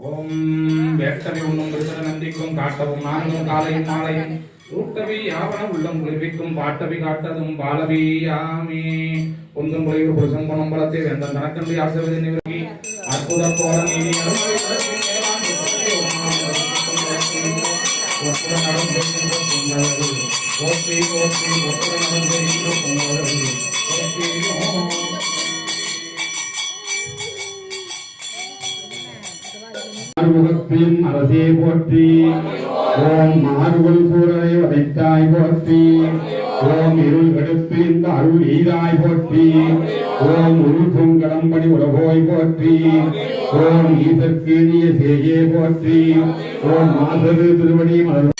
ஓம் வேட்டவி உண்ணும் விருதர நந்திக்கும் காட்டவும் நான்கும் காலையும் மாலையும் ஊட்டவி யாவன உள்ளம் குளிர்விக்கும் பாட்டவி காட்டதும் பாலவி யாமே ஒன்றும் குறைவு புருஷம் குணம் பலத்தை வெந்தன் தனக்கன்றி ஆசைவதை நிவர்த்தி அற்புத போல நீதி போற்றி போற்றி முகத்தின் அரசே போற்றி ஓம் மாறுவல் சூரனை வதைத்தாய் போற்றி ஓம் இருள் கெடுத்து இந்த அருள் ஈராய் போற்றி ஓம் உருக்கும் கடம்படி உலகோய் போற்றி ஓம் ஈசற்கு நீய சேயே போற்றி ஓம் மாசரு திருவடி மலர்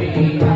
Thank you.